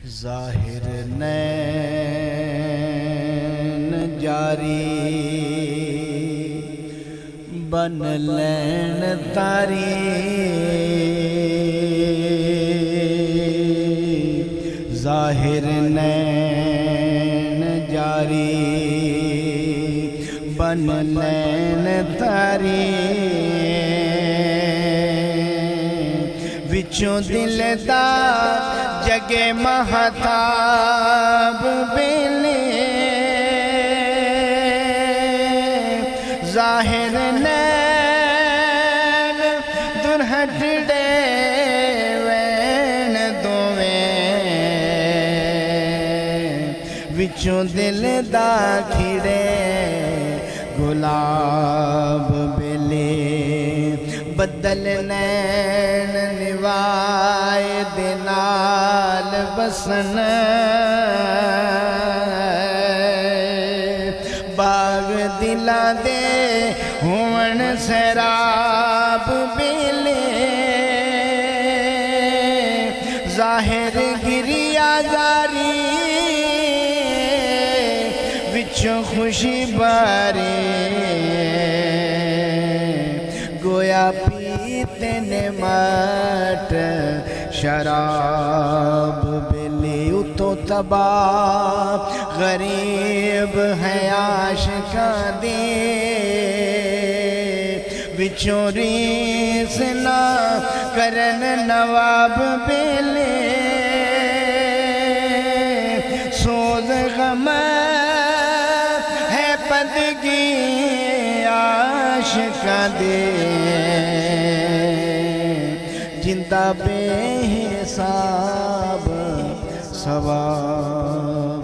ज़ाहिर नैन जारी बन लैन तारी, ज़ाहिर नैन जारी बन लैन तारी, विचों दिलदार जगे महताब बेले, ज़ाहिर नैन दुरहटड़े वैन दोवें, विचों दिल दा खिड़े गुलाब बेले, बदल नैन निवाए दे नाल बसन, बाग दिलां दे होवन सैराब बेले, ज़ाहिर गिरिया जारी विचों खुशी बारी, गोया पीते ने मट शराब बेली, उतो तबाह गरीब है आशिका दे, विचों रीस ना करन नवाब बेले, सोज गम है पदगी आशिका दे, जिंदा बेहिसाब सवाब